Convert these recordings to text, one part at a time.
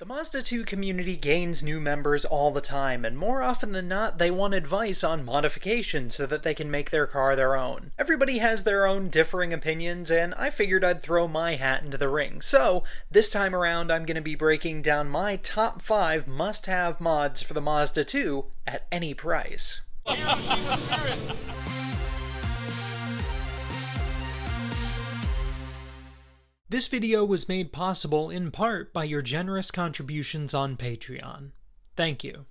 The Mazda 2 community gains new members all the time, and more often than not, they want advice on modifications so that they can make their car their own. Everybody has their own differing opinions, and I figured I'd throw my hat into the ring. So, this time around, I'm going to be breaking down my top 5 must-have mods for the Mazda 2 at any price. HiroshimaSpirit! This video was made possible in part by your generous contributions on Patreon. Thank you.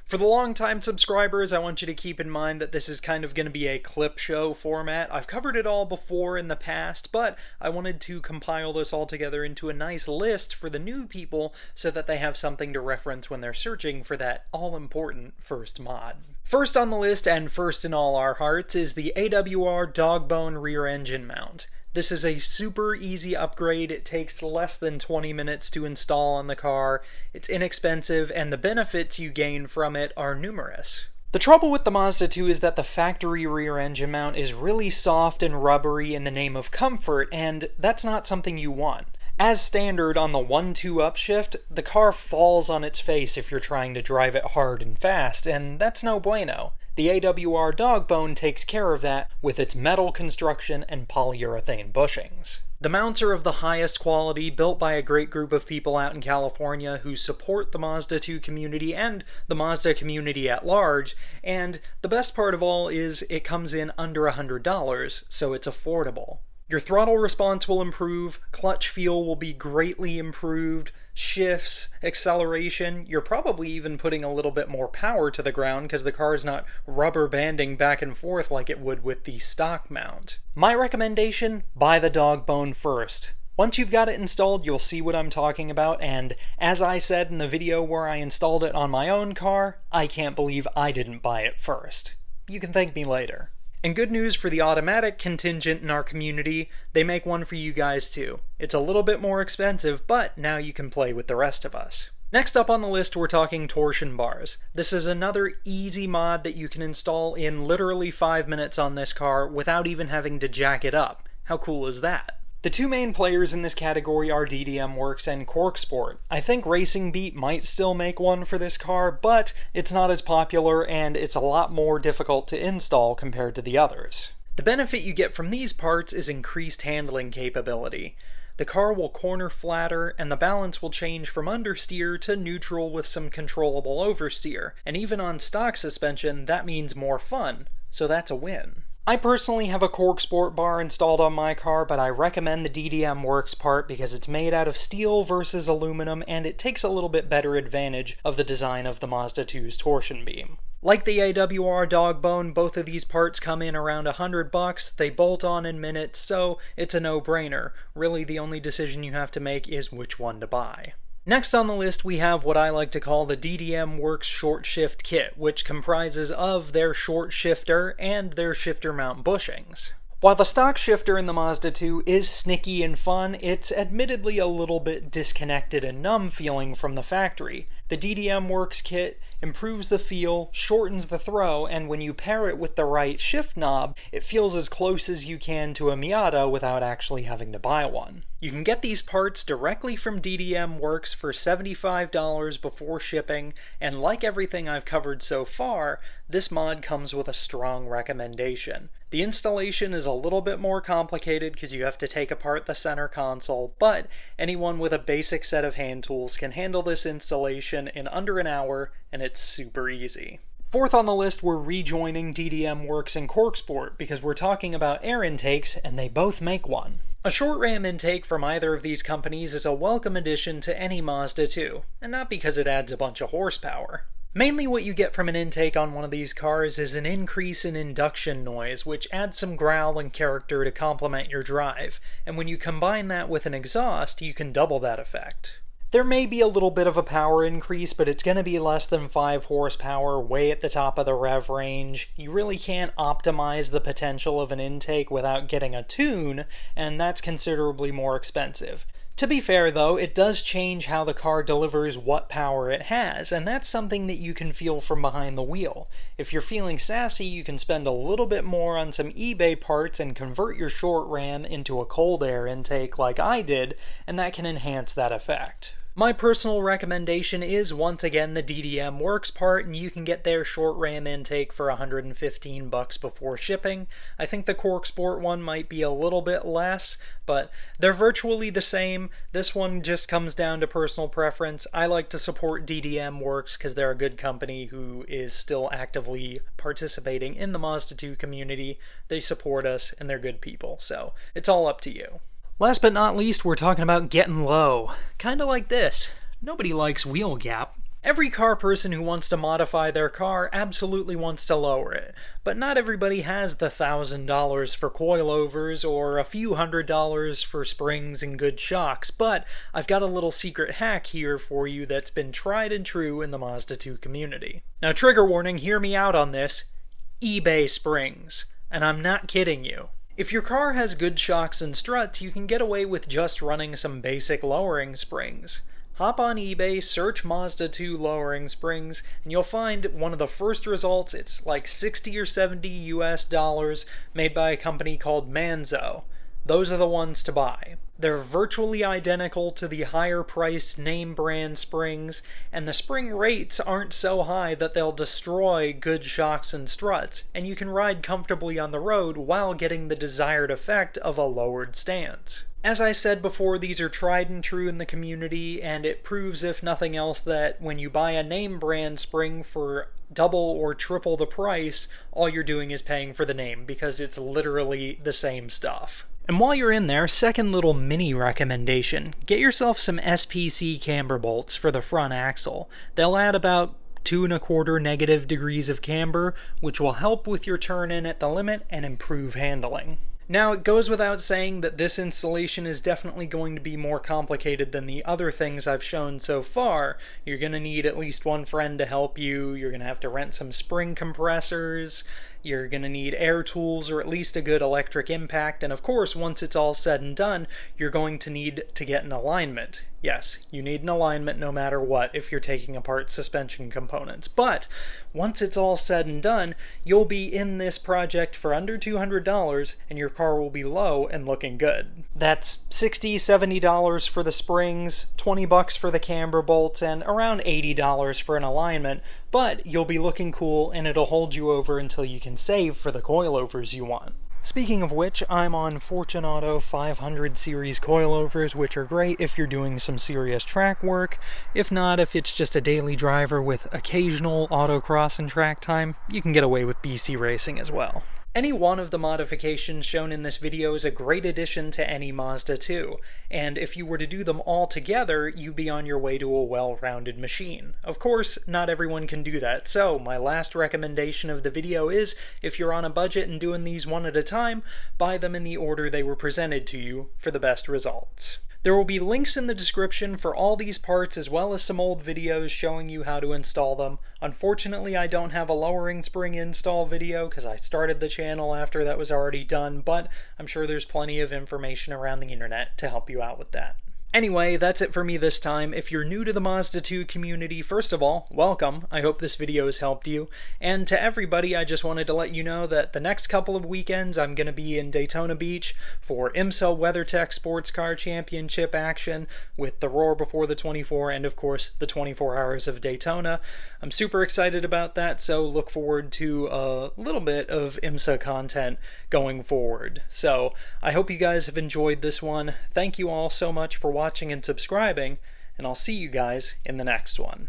For the long-time subscribers, I want you to keep in mind that this is kind of going to be a clip show format. I've covered it all before in the past, but I wanted to compile this all together into a nice list for the new people so that they have something to reference when they're searching for that all-important first mod. First on the list, and first in all our hearts, is the AWR Dogbone rear engine mount. This is a super easy upgrade. It takes less than 20 minutes to install on the car. It's inexpensive, and the benefits you gain from it are numerous. The trouble with the Mazda 2 is that the factory rear engine mount is really soft and rubbery in the name of comfort, and that's not something you want. As standard on the 1-2 upshift, the car falls on its face if you're trying to drive it hard and fast, and that's no bueno. The AWR Dogbone takes care of that with its metal construction and polyurethane bushings. The mounts are of the highest quality, built by a great group of people out in California who support the Mazda 2 community and the Mazda community at large, and the best part of all is it comes in under $100, so it's affordable. Your throttle response will improve, clutch feel will be greatly improved, shifts, acceleration, you're probably even putting a little bit more power to the ground because the car's not rubber banding back and forth like it would with the stock mount. My recommendation, buy the Dogbone first. Once you've got it installed, you'll see what I'm talking about, and as I said in the video where I installed it on my own car, I can't believe I didn't buy it first. You can thank me later. And good news for the automatic contingent in our community, they make one for you guys too. It's a little bit more expensive, but now you can play with the rest of us. Next up on the list, we're talking Torsion Bars. This is another easy mod that you can install in literally 5 minutes on this car without even having to jack it up. How cool is that? The two main players in this category are DDMWorks and CorkSport. I think Racing Beat might still make one for this car, but it's not as popular and it's a lot more difficult to install compared to the others. The benefit you get from these parts is increased handling capability. The car will corner flatter, and the balance will change from understeer to neutral with some controllable oversteer, and even on stock suspension that means more fun, so that's a win. I personally have a CorkSport bar installed on my car, but I recommend the DDMWorks part because it's made out of steel versus aluminum and it takes a little bit better advantage of the design of the Mazda 2's torsion beam. Like the AWR Dogbone, both of these parts come in around $100, they bolt on in minutes, so it's a no-brainer. Really the only decision you have to make is which one to buy. Next on the list we have what I like to call the DDMWorks Short Shift Kit, which comprises of their short shifter and their shifter mount bushings. While the stock shifter in the Mazda 2 is snicky and fun, it's admittedly a little bit disconnected and numb feeling from the factory. The DDMWorks kit improves the feel, shortens the throw, and when you pair it with the right shift knob, it feels as close as you can to a Miata without actually having to buy one. You can get these parts directly from DDMWorks for $75 before shipping, and like everything I've covered so far, this mod comes with a strong recommendation. The installation is a little bit more complicated because you have to take apart the center console, but anyone with a basic set of hand tools can handle this installation in under an hour, and it's super easy. Fourth on the list, we're rejoining DDMWorks and CorkSport because we're talking about air intakes, and they both make one. A short ram intake from either of these companies is a welcome addition to any Mazda 2, and not because it adds a bunch of horsepower. Mainly what you get from an intake on one of these cars is an increase in induction noise, which adds some growl and character to complement your drive, and when you combine that with an exhaust, you can double that effect. There may be a little bit of a power increase, but it's going to be less than 5 horsepower, way at the top of the rev range. You really can't optimize the potential of an intake without getting a tune, and that's considerably more expensive. To be fair though, it does change how the car delivers what power it has, and that's something that you can feel from behind the wheel. If you're feeling sassy, you can spend a little bit more on some eBay parts and convert your short ram into a cold air intake like I did, and that can enhance that effect. My personal recommendation is once again the DDMWorks part, and you can get their short ram intake for $115 before shipping. I think the Cork Sport one might be a little bit less, but they're virtually the same. This one just comes down to personal preference. I like to support DDMWorks because they're a good company who is still actively participating in the Mazda2 community. They support us and they're good people, so it's all up to you. Last but not least, we're talking about getting low. Kinda like this. Nobody likes wheel gap. Every car person who wants to modify their car absolutely wants to lower it, but not everybody has the $1,000 for coilovers or a few $100s for springs and good shocks, but I've got a little secret hack here for you that's been tried and true in the Mazda2 community. Now, trigger warning, hear me out on this. eBay springs. And I'm not kidding you. If your car has good shocks and struts, you can get away with just running some basic lowering springs. Hop on eBay, search Mazda2 lowering springs, and you'll find one of the first results. It's like 60 or 70 US dollars, made by a company called Manzo. Those are the ones to buy. They're virtually identical to the higher priced name brand springs, and the spring rates aren't so high that they'll destroy good shocks and struts, and you can ride comfortably on the road while getting the desired effect of a lowered stance. As I said before, these are tried and true in the community, and it proves, if nothing else, that when you buy a name brand spring for double or triple the price, all you're doing is paying for the name, because it's literally the same stuff. And while you're in there, second little mini recommendation, get yourself some SPC camber bolts for the front axle. They'll add about 2¼ negative degrees of camber, which will help with your turn in at the limit and improve handling. Now, it goes without saying that this installation is definitely going to be more complicated than the other things I've shown so far. You're going to need at least one friend to help you, you're going to have to rent some spring compressors, you're going to need air tools or at least a good electric impact, and of course, once it's all said and done, you're going to need to get an alignment. Yes, you need an alignment no matter what if you're taking apart suspension components, but once it's all said and done, you'll be in this project for under $200 and your car will be low and looking good. That's $60, $70 for the springs, $20 for the camber bolts, and around $80 for an alignment, but you'll be looking cool and it'll hold you over until you can save for the coilovers you want. Speaking of which, I'm on Fortunato 500 series coilovers, which are great if you're doing some serious track work. If not, if it's just a daily driver with occasional autocross and track time, you can get away with BC racing as well. Any one of the modifications shown in this video is a great addition to any Mazda 2, and if you were to do them all together, you'd be on your way to a well-rounded machine. Of course, not everyone can do that, so my last recommendation of the video is, if you're on a budget and doing these one at a time, buy them in the order they were presented to you for the best results. There will be links in the description for all these parts as well as some old videos showing you how to install them. Unfortunately, I don't have a lowering spring install video because I started the channel after that was already done, but I'm sure there's plenty of information around the internet to help you out with that. Anyway, that's it for me this time. If you're new to the Mazda 2 community, first of all, welcome. I hope this video has helped you. And to everybody, I just wanted to let you know that the next couple of weekends I'm going to be in Daytona Beach for IMSA WeatherTech Sports Car Championship action with the Roar Before the 24 and, of course, the 24 Hours of Daytona. I'm super excited about that, so look forward to a little bit of IMSA content going forward. So, I hope you guys have enjoyed this one. Thank you all so much for watching and subscribing, and I'll see you guys in the next one.